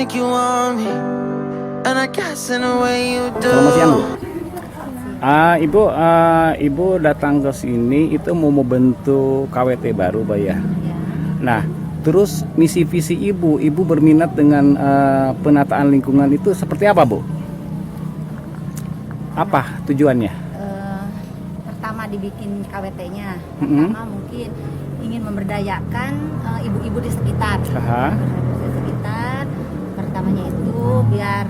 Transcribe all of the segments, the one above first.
like you want me, and I guess in a way you do. Selamat siang, Bu. Ibu datang ke sini itu mau membentuk KWT baru, Pak ya. Nah, terus misi visi Ibu berminat dengan penataan lingkungan itu seperti apa, Bu? Apa tujuannya? Pertama dibikin KWT-nya, pertama mungkin ingin memberdayakan ibu-ibu di sekitar. Di sekitar, pertamanya itu biar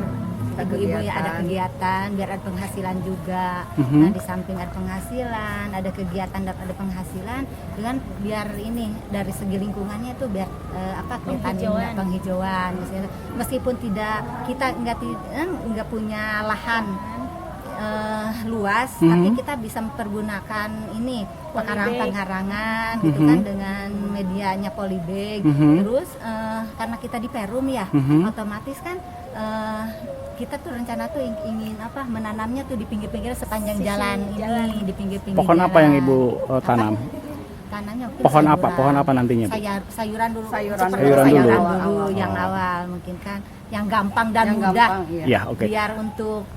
ibu-ibu ya ada kegiatan, biar ada penghasilan juga. Nah, di samping ada penghasilan, ada kegiatan dan ada penghasilan, dengan biar ini dari segi lingkungannya itu biar penghijauan. Meskipun kita nggak punya lahan luas, tapi kita bisa mempergunakan ini pengharangan gitu kan, dengan medianya polybag. Terus karena kita di Perum ya, otomatis kan kita tuh rencana tuh ingin menanamnya tuh di pinggir-pinggir sepanjang jalan ini, di pinggir-pinggir Pohon jalan. apa yang Ibu tanam? Tanamnya Pohon apa nantinya, Bu? Sayuran dulu. Sayuran Dulu yang awal mungkin kan, yang gampang dan mudah. Ya, oke. Biar untuk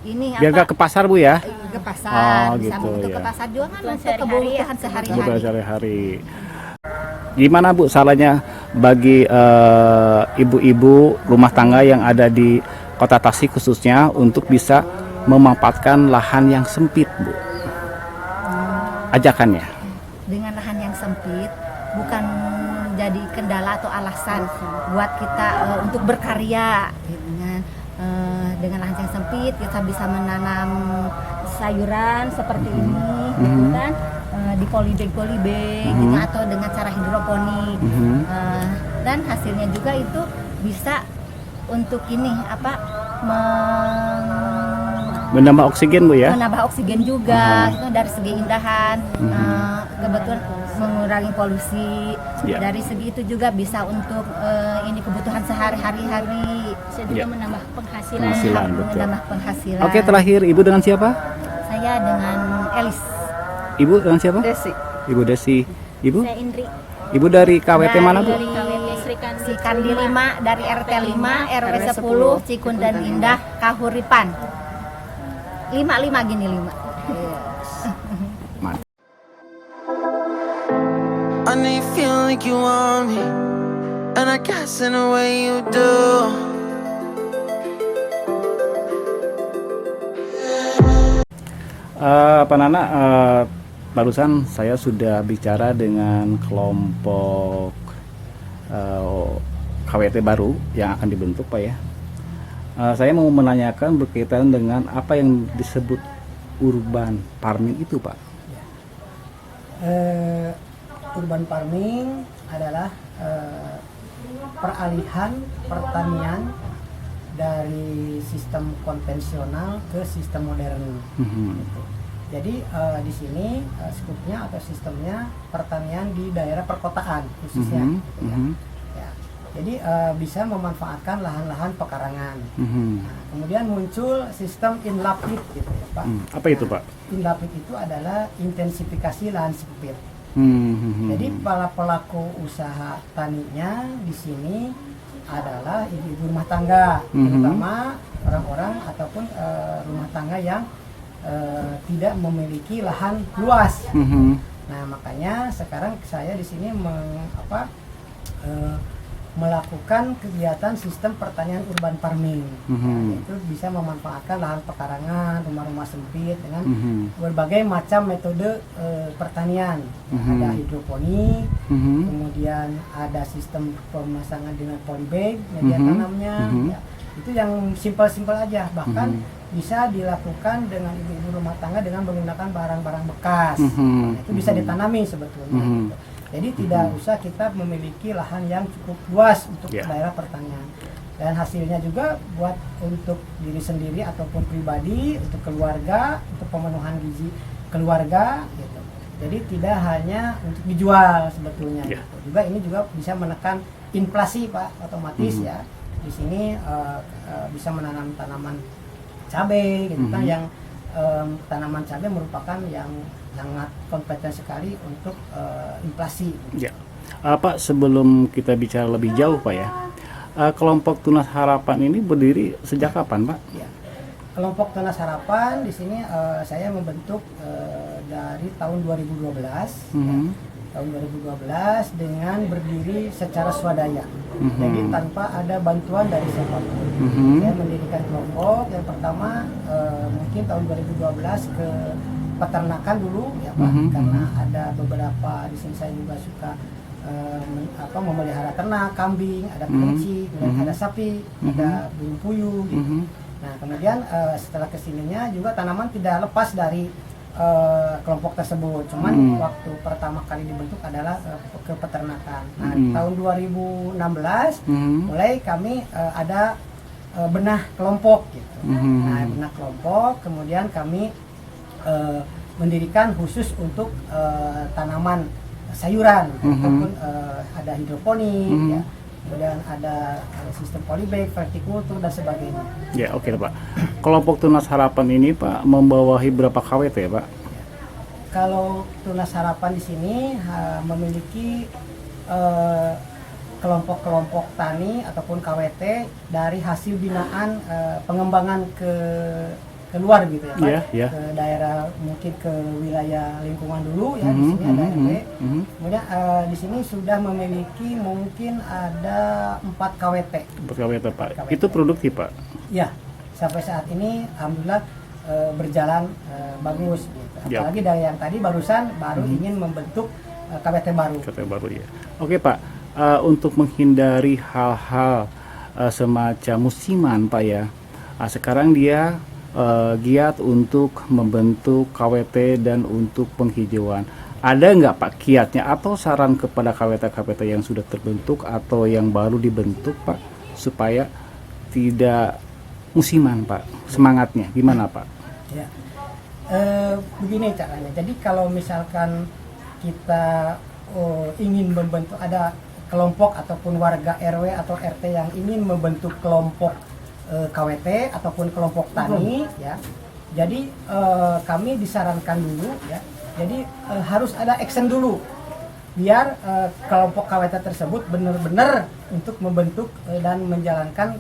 ini Biar gak ke pasar, Bu ya? Ke pasar, gitu, untuk ya. ke pasar juga kan untuk kebutuhan Kebutuhan sehari-hari. sehari-hari. Gimana, Bu, salahnya bagi ibu-ibu rumah tangga yang ada di Kota Tasik khususnya untuk bisa memanfaatkan lahan yang sempit, Bu? Ajakannya. Dengan lahan yang sempit bukan jadi kendala atau alasan buat kita untuk berkarya gitu kan. Dengan lahan yang sempit kita bisa menanam sayuran seperti ini gitu kan, di polybag gitu, atau dengan cara hidroponik. Dan hasilnya juga itu bisa untuk ini Menambah oksigen, Bu ya? menambah oksigen juga gitu, dari segi indahan, kebetulan mengurangi polusi. Dari segi itu juga bisa untuk ini kebutuhan sehari-hari, bisa juga menambah penghasilan. Betul. Menambah penghasilan. Oke, terakhir Ibu dengan siapa? Saya dengan Elis. Ibu dengan siapa? Desi. Ibu Desi. Ibu? Saya Indri. Ibu dari KWT mana, Bu? Dari Sri Kandi 5, dari RT 5 RW 10 Cikundan Indah Kahuripan. 5 gini 5. I know you feel like you want me, and I guess in a way you do. Pak Nana, barusan saya sudah bicara dengan kelompok KWT baru yang akan dibentuk, Pak ya. Saya mau menanyakan berkaitan dengan apa yang disebut urban farming itu, Pak. Urban farming adalah peralihan pertanian dari sistem konvensional ke sistem modern. Jadi di sini skupnya atau sistemnya pertanian di daerah perkotaan khususnya. Ya. Jadi bisa memanfaatkan lahan-lahan pekarangan. Nah, kemudian muncul sistem inlapid gitu ya, Pak. Apa itu, Pak? Inlapid itu adalah intensifikasi lahan sempit. Jadi para pelaku usaha taninya di sini adalah ibu-ibu rumah tangga, terutama orang-orang ataupun rumah tangga yang tidak memiliki lahan luas. Nah, makanya sekarang saya di sini melakukan kegiatan sistem pertanian urban farming. Itu bisa memanfaatkan lahan pekarangan, rumah-rumah sempit dengan berbagai macam metode pertanian. Ada hidroponik, kemudian ada sistem pemasangan dengan polybag, media tanamnya. Ya, itu yang simpel-simpel aja, bahkan bisa dilakukan dengan ibu-ibu rumah tangga dengan menggunakan barang-barang bekas. Nah, itu bisa ditanami sebetulnya. Gitu. Jadi tidak usah kita memiliki lahan yang cukup luas untuk daerah pertanian. Dan hasilnya juga buat untuk diri sendiri ataupun pribadi, untuk keluarga, untuk pemenuhan gizi keluarga gitu. Jadi tidak hanya untuk dijual sebetulnya. Gitu. Juga ini juga bisa menekan inflasi, Pak, otomatis ya. Di sini bisa menanam tanaman cabai gitu kan, yang tanaman cabai merupakan yang sangat kompeten sekali untuk inflasi. Pak, sebelum kita bicara lebih jauh Pak ya, kelompok Tunas Harapan ini berdiri sejak kapan Pak? Ya. Kelompok Tunas Harapan di sini saya membentuk dari tahun 2012. Ya. Tahun 2012 dengan berdiri secara swadaya. Jadi tanpa ada bantuan dari siapapun. Saya mendirikan kelompok yang pertama mungkin tahun 2012 ke peternakan dulu ya Pak, karena ada beberapa di sini saya juga suka memelihara ternak, kambing, ada kelinci, kemudian ada sapi, ada burung puyuh gitu. Nah kemudian setelah kesininya juga tanaman tidak lepas dari kelompok tersebut. Cuman waktu pertama kali dibentuk adalah ke peternakan. Nah tahun 2016 mulai kami ada benah kelompok gitu. Nah benah kelompok kemudian kami mendirikan khusus untuk tanaman sayuran, ataupun ada hidroponik, ya, kemudian ada sistem polybag, vertikultur dan sebagainya. Ya oke Pak. Kelompok Tunas Harapan ini Pak membawahi berapa KWT ya Pak? Kalau Tunas Harapan di sini memiliki kelompok-kelompok tani ataupun KWT dari hasil binaan pengembangan keluar gitu ya Pak, ke daerah mungkin ke wilayah lingkungan dulu ya, di sini ada RW. Kemudian di sini sudah memiliki mungkin ada 4 KWT. 4 KWT Pak. Itu produktif Pak? Ya, sampai saat ini alhamdulillah berjalan bagus gitu. Apalagi dari yang tadi barusan baru ingin membentuk KWT baru. KWT baru ya. Oke Pak, untuk menghindari hal-hal semacam musiman Pak ya, sekarang dia giat untuk membentuk KWT dan untuk penghijauan. Ada nggak Pak kiatnya atau saran kepada KWT-KWT yang sudah terbentuk atau yang baru dibentuk Pak supaya tidak musiman Pak? Semangatnya gimana Pak? Ya, begini caranya. Jadi kalau misalkan kita ingin membentuk, ada kelompok ataupun warga RW atau RT yang ingin membentuk kelompok KWT ataupun kelompok tani ya. Jadi kami disarankan dulu ya. Jadi harus ada action dulu biar kelompok KWT tersebut benar-benar untuk membentuk dan menjalankan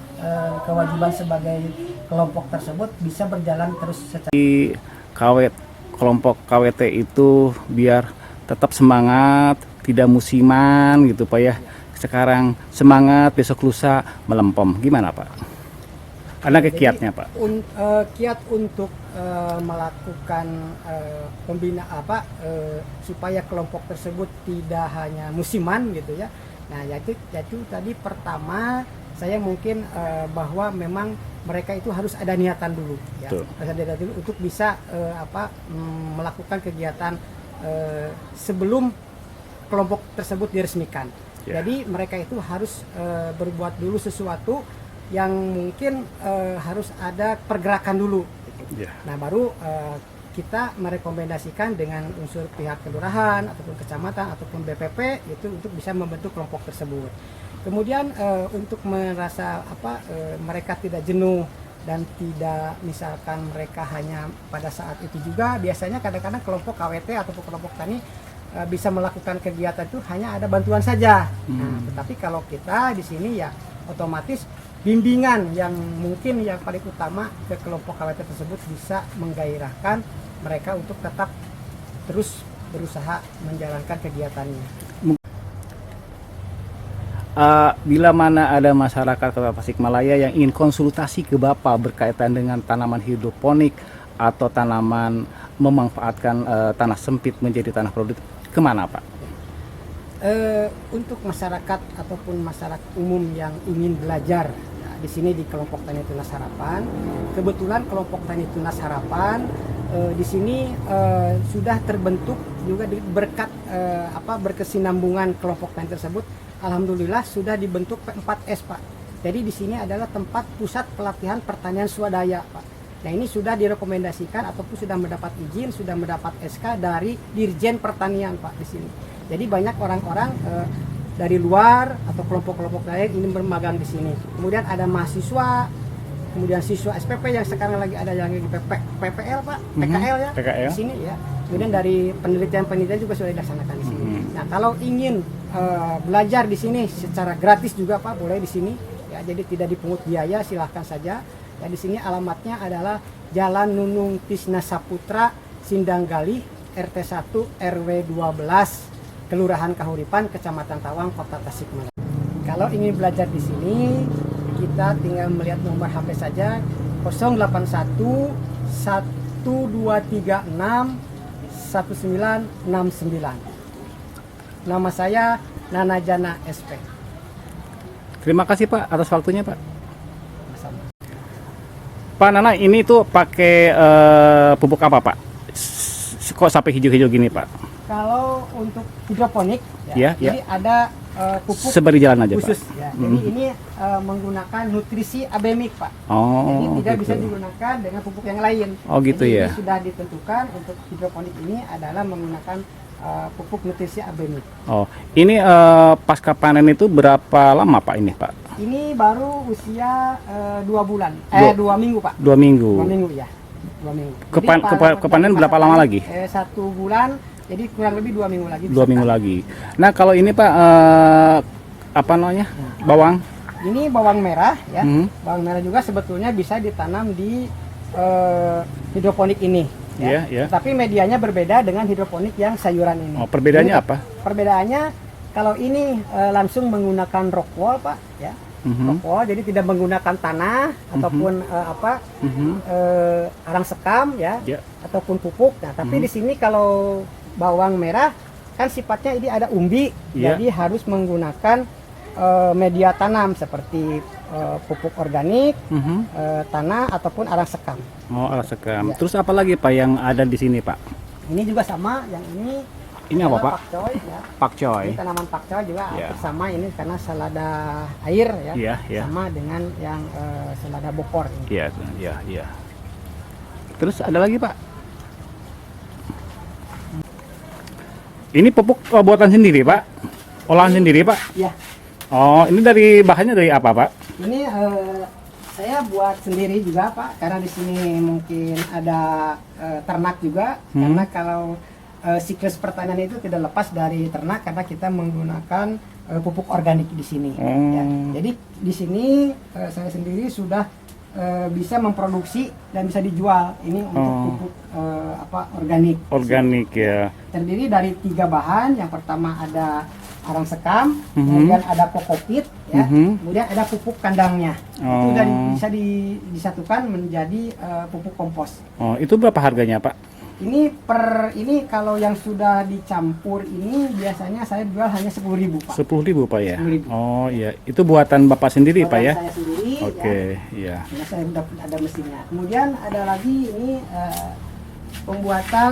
kewajiban sebagai kelompok tersebut bisa berjalan terus secara kelompok KWT itu biar tetap semangat, tidak musiman gitu Pak ya. Sekarang semangat, besok lusa melempem. Gimana Pak? Ada kiatnya Pak? Kiat untuk melakukan pembinaan supaya kelompok tersebut tidak hanya musiman gitu ya. Nah yaitu tadi pertama saya mungkin bahwa memang mereka itu harus ada niatan dulu ya. Harus ada niatan dulu untuk bisa melakukan kegiatan sebelum kelompok tersebut diresmikan. Jadi mereka itu harus berbuat dulu sesuatu yang mungkin harus ada pergerakan dulu gitu. Nah baru kita merekomendasikan dengan unsur pihak kelurahan ataupun kecamatan ataupun BPP itu untuk bisa membentuk kelompok tersebut. Kemudian untuk merasa mereka tidak jenuh dan tidak misalkan mereka hanya pada saat itu juga, biasanya kadang-kadang kelompok KWT ataupun kelompok tani bisa melakukan kegiatan itu hanya ada bantuan saja. Nah, tetapi kalau kita di sini ya otomatis bimbingan yang mungkin yang paling utama ke kelompok KWT tersebut bisa menggairahkan mereka untuk tetap terus berusaha menjalankan kegiatannya. Bila mana ada masyarakat Kota Tasikmalaya yang ingin konsultasi ke Bapak berkaitan dengan tanaman hidroponik atau tanaman memanfaatkan tanah sempit menjadi tanah produktif, kemana Pak? Untuk masyarakat ataupun masyarakat umum yang ingin belajar di sini di kelompok Tani Tunas Harapan, kebetulan kelompok Tani Tunas Harapan di sini sudah terbentuk juga berkat berkesinambungan kelompok tani tersebut. Alhamdulillah sudah dibentuk P4S Pak. Jadi di sini adalah tempat pusat pelatihan pertanian swadaya Pak. Nah ini sudah direkomendasikan ataupun sudah mendapat izin, sudah mendapat SK dari Dirjen Pertanian Pak di sini. Jadi banyak orang-orang dari luar atau kelompok-kelompok lain ini bermagang di sini. Kemudian ada mahasiswa, kemudian siswa SPP yang sekarang lagi ada yang di PPL Pak, PKL ya, PKL. Di sini ya. Kemudian dari penelitian juga sudah dilaksanakan di sini. Nah Nah, kalau ingin belajar di sini secara gratis juga Pak, boleh di sini. Ya, jadi tidak dipungut biaya, silahkan saja. Ya, di sini alamatnya adalah Jalan Nunung Tisna Saputra, Sindang Galih, RT 1 RW 12, Kelurahan Kahuripan, Kecamatan Tawang, Kota Tasikmalaya. Kalau ingin belajar di sini, kita tinggal melihat nomor HP saja 081 1236 1969. Nama saya Nana Jana SP. Terima kasih Pak atas waktunya Pak. Sama. Pak Nana, ini tuh pakai pupuk apa Pak? Kok sampai hijau-hijau gini Pak? Kalau untuk hidroponik, Ya, jadi ada pupuk Seberi jalan aja khusus. Pak. Ya. Jadi ini menggunakan nutrisi abemik Pak. Oh, Jadi tidak gitu. bisa digunakan dengan pupuk yang lain. Oh, gitu Jadi ya. ini sudah ditentukan untuk hidroponik ini adalah menggunakan pupuk nutrisi abemik. Oh, ini pasca panen itu berapa lama Pak ini Pak? Ini baru usia 2 bulan, 2 minggu Pak. 2 minggu. 2 minggu ya. 2 minggu. Kepanen berapa lama lagi? 1 bulan, jadi kurang lebih 2 minggu lagi. 2 minggu lagi. Nah, kalau ini Pak apa namanya? Bawang. Ini bawang merah ya. Hmm. Bawang merah juga sebetulnya bisa ditanam di hidroponik ini. Iya, iya. Tapi medianya berbeda dengan hidroponik yang sayuran ini. Oh, perbedaannya Ini, apa? Perbedaannya kalau ini langsung menggunakan rock wall Pak ya. Rock wall, jadi tidak menggunakan tanah ataupun arang sekam ya, Ya. ataupun pupuk. Nah, tapi di sini kalau bawang merah kan sifatnya ini ada umbi, Ya. jadi harus menggunakan media tanam seperti pupuk organik, tanah ataupun arang sekam. Oh, alas sekam. Ya. Terus apa lagi Pak yang ada di sini Pak? Ini juga sama, yang ini Ini apa adalah Pak? pakcoy ya. Pakcoy. Ini tanaman pakcoy juga Ya. sama ini karena selada air ya, Iya, iya. sama dengan yang selada bokor ini. Iya, iya, iya. Terus ada lagi Pak? Ini pupuk buatan sendiri Pak? Olahan sendiri Pak? Ya, Oh, ini dari bahannya dari apa Pak? ini saya buat sendiri juga Pak, karena di sini mungkin ada ternak juga, karena kalau siklus pertanian itu tidak lepas dari ternak karena kita menggunakan pupuk organik di sini. Ya. Jadi di sini saya sendiri sudah bisa memproduksi dan bisa dijual ini untuk pupuk organik. Organik ya. Terdiri dari 3 bahan. Yang pertama ada arang sekam, kemudian ada kokopit, ya, kemudian ada pupuk kandangnya. Itu dari bisa disatukan menjadi pupuk kompos. Oh, itu berapa harganya Pak? Ini kalau yang sudah dicampur ini biasanya saya jual hanya 10.000 Pak. 10.000 Pak ya? 10.000. Oh iya, itu buatan Bapak sendiri Pak ya? Saya sendiri. Oke, iya. Ya, saya sudah ada mesinnya. Kemudian ada lagi ini pembuatan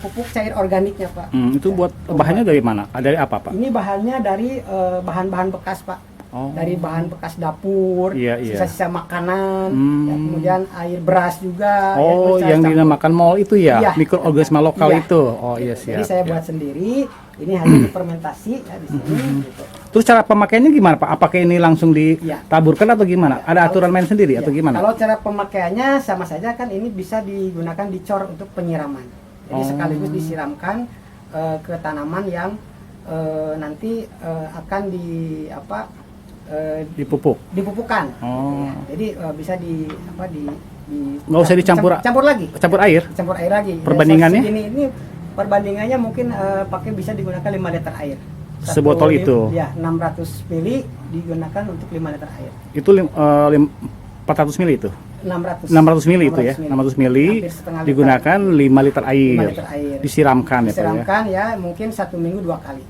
pupuk cair organiknya Pak. Itu buat bahannya dari mana? Dari apa Pak? Ini bahannya dari bahan-bahan bekas Pak. Oh. Dari bahan bekas dapur, Iya, iya. sisa-sisa makanan, ya, kemudian air beras juga. Oh, ya, yang dinamakan mol itu ya? Iya. Mikroorganisme lokal Iya. itu? Oh iya siap. Jadi saya ya. buat sendiri. Ini hanya difermentasi ya di sini. Gitu. Terus cara pemakaiannya gimana Pak? Apakah ini langsung ditaburkan atau gimana? Ada aturan main sendiri atau Ya, gimana? kalau cara pemakaiannya sama saja kan ini bisa digunakan dicor untuk penyiraman. Jadi sekaligus disiramkan ke tanaman yang nanti akan dipupukkan. Oh. Ya, jadi bisa Nggak usah dicampur campur lagi. Campur air? Campur air lagi. Perbandingannya? Ini perbandingannya mungkin pakai bisa digunakan 5 liter air. Sebotol itu? Ya, 600 ml digunakan untuk 5 liter air. Itu 400 ml itu? 600 ml itu ya? 600 ml Hampir setengah liter. digunakan 5 liter air. 5 liter air. Disiramkan ya Pak ya? Disiramkan ya mungkin 1 minggu 2 kali.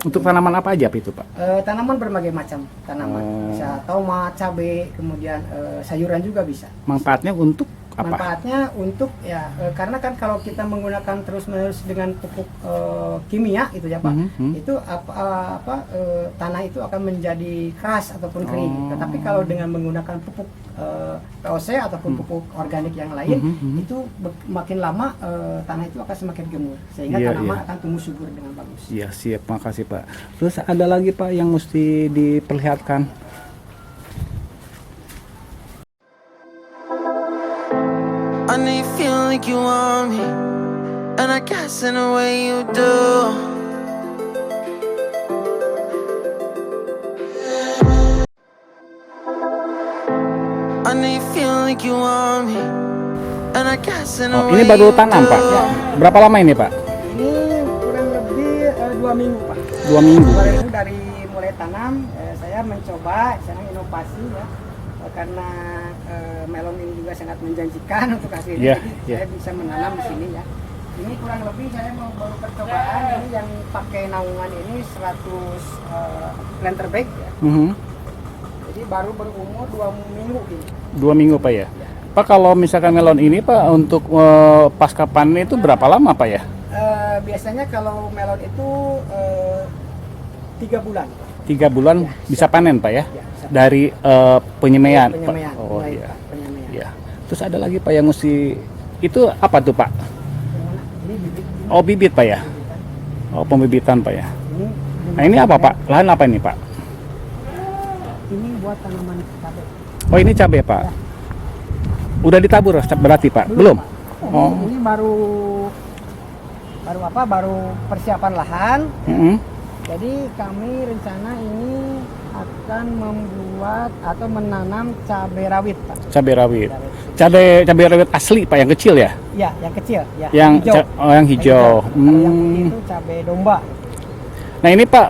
Untuk tanaman apa aja Pak itu Pak? Tanaman berbagai macam tanaman. Bisa tomat, cabai, kemudian sayuran juga bisa. Manfaatnya untuk apa? Manfaatnya untuk ya karena kan kalau kita menggunakan terus-menerus dengan pupuk kimia itu ya Pak, itu tanah itu akan menjadi keras ataupun kering. Tetapi kalau dengan menggunakan pupuk POC ataupun pupuk organik yang lain, itu makin lama tanah itu akan semakin gemuk sehingga tanaman akan tumbuh subur dengan bagus. Iya siap, makasih Pak. Terus ada lagi Pak yang mesti diperlihatkan? I know you feel like you want me, and I guess in a way you do. like you want me, and I guess in a Oh, way ini baru you tanam do. Pak. Berapa lama ini Pak? Ini kurang lebih 2 minggu Pak. 2 minggu. Kemarin itu dari mulai tanam saya mencoba sekarang inovasi ya. Karena melon ini juga sangat menjanjikan untuk hasilnya, Iya, jadi iya. saya bisa menanam di sini ya. Ini kurang lebih saya mau baru percobaan, ini yang pakai naungan ini 100 planter bag ya. Jadi baru berumur 2 minggu ini. 2 minggu Pak ya. Pak, kalau misalkan melon ini Pak untuk pasca panen itu berapa lama Pak ya? Biasanya kalau melon itu 3 bulan. 3 bulan bisa panen Pak ya? Ya, bisa. Dari penyemaian. Pak? Penyemaian. Oh mulai iya. penyemaian. Iya. Terus ada lagi Pak yang mesti itu apa tuh Pak? Yang mana? Ini bibit. Oh, bibit Pak ya? Oh, pembibitan Pak ya. Ini, Nah, ini apa Pak? Lahan apa ini Pak? Ini buat tanaman cabai. Oh, ini cabai Pak. Udah ditabur berarti Pak? Belum? Pak. Oh. Ini baru apa? Baru persiapan lahan. Mm-mm. Jadi kami rencana ini akan membuat atau menanam cabai rawit, Pak. Cabai rawit. Cabai rawit asli Pak yang kecil ya? Ya, yang kecil, ya. Yang hijau. yang hijau. Kalau yang putih itu cabai domba. Nah, ini Pak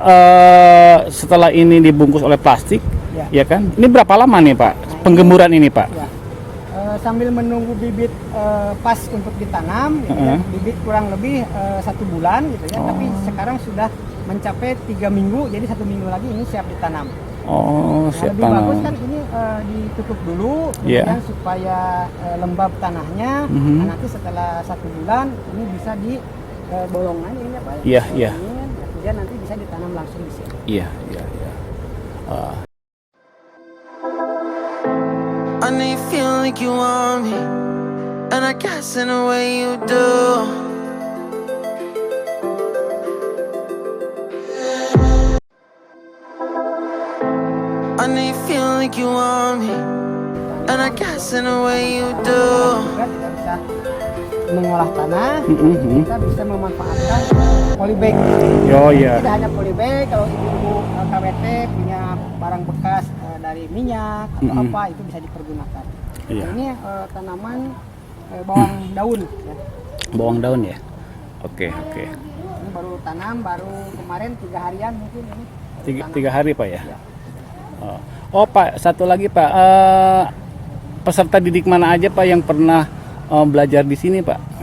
setelah ini dibungkus oleh plastik, Ya. ya kan? Ini berapa lama nih Pak penggemburan ini Pak? Ya. Sambil menunggu bibit pas untuk ditanam, gitu ya. Bibit kurang lebih 1 bulan gitu ya. Tapi sekarang sudah mencapai 3 minggu, jadi 1 minggu lagi ini siap ditanam. Oh, Nah, siap lebih bagus tanam. kan ini ditutup dulu, Iya. kemudian supaya lembab tanahnya. Mhm. Nah, nanti setelah 1 bulan ini bisa di bolongan ini apa? Iya, iya. Bolongin, kemudian nanti bisa ditanam langsung di sini. Iya, iya, iya. I know you feel like you want me, and I guess in a way you do. I know you feel like you want me, and I guess in a way you do. Juga kita bisa mengolah tanah, kita bisa memanfaatkan polybag. Oh iya. Tidak hanya polybag, kalau ibu-ibu KWT punya barang bekas dari minyak atau apa, itu bisa dipergunakan. Iya. Nah, ini tanaman bawang daun ya. Bawang daun ya. Oke, oke. Ini baru tanam, baru kemarin 3 harian mungkin ini. baru tanam. 3 hari Pak ya. Ya. Oh Pak, satu lagi Pak. Peserta didik mana aja Pak yang pernah belajar di sini Pak?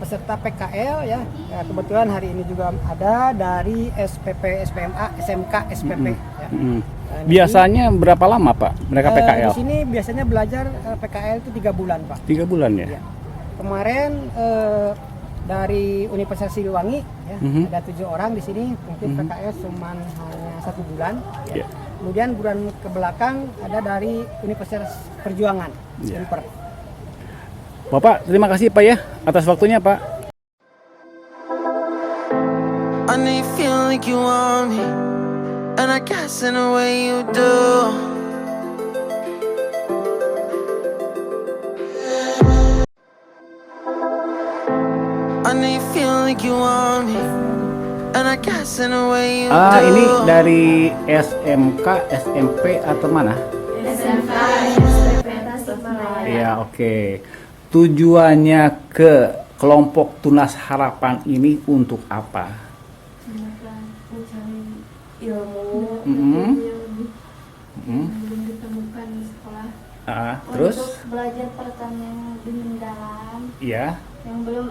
Peserta PKL ya. Ya, kebetulan hari ini juga ada dari SPP, SPMA, SMK, SPP. Ya. Nah, Biasanya berapa lama Pak mereka PKL? Di sini biasanya belajar PKL itu 3 bulan Pak. 3 bulan ya. Ya. Kemarin dari Universitas Siliwangi ya, ada 7 orang di sini, mungkin PKL cuma hanya 1 bulan. Ya. Ya. Kemudian bulan ke belakang ada dari Universitas Perjuangan, Ya. Unper. Bapak, terima kasih Pak ya atas waktunya Pak. I know you feel like you want me, and I guess in a way you do. I know you feel like you want me, and I guess in a way you do. Ini dari SMK, SMP atau mana? SMK SPP Tasikmalaya. Iya, oke. Tujuannya ke kelompok Tunas Harapan ini untuk apa? Mencari ilmu Mm-mm. yang belum ditemukan di sekolah. Terus? Untuk belajar pertanian yang lebih mendalam Iya. yang belum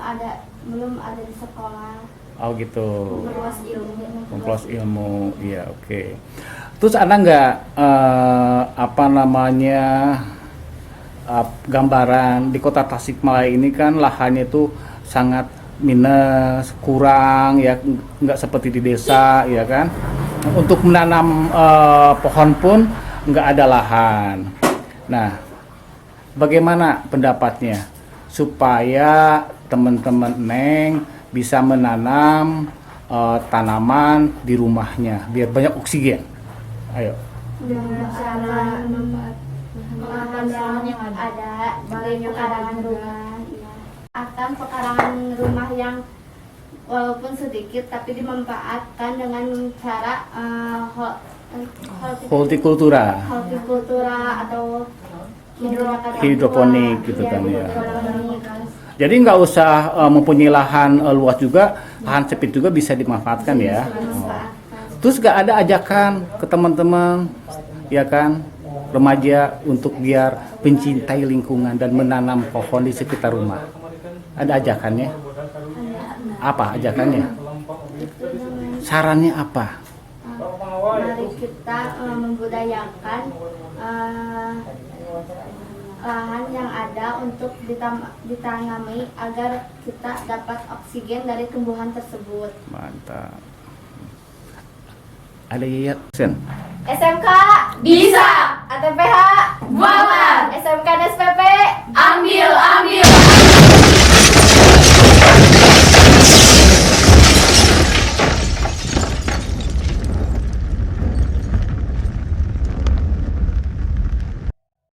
ada di sekolah. Oh gitu. Memperluas ilmu. Memperluas ilmu, iya oke. Terus ada nggak apa namanya gambaran di kota Tasikmalaya ini kan lahannya itu sangat minus, kurang ya, nggak seperti di desa ya kan. Untuk menanam pohon pun nggak ada lahan. Nah, bagaimana pendapatnya supaya teman-teman Neng bisa menanam tanaman di rumahnya biar banyak oksigen? Ayo. Dengan cara mengamankan lahan yang ada di pekarangan rumah. Ya. Akan pekarangan rumah yang walaupun sedikit tapi dimanfaatkan dengan cara Hortikultura. hortikultura atau hidroponik gitu kan ya. hidroponik. Jadi nggak usah mempunyai lahan luas juga, lahan sempit juga bisa dimanfaatkan ya. Terus nggak ada ajakan ke teman-teman, ya kan, remaja untuk biar pencintai lingkungan dan menanam pohon di sekitar rumah. Ada ajakannya? Apa ajakannya? Sarannya apa? Mari kita membudayakan lahan yang ada untuk ditanami agar kita dapat oksigen dari tumbuhan tersebut. Mantap. Ada Yayasan? SMK bisa, ATPH buat, SMK dan SPP ambil.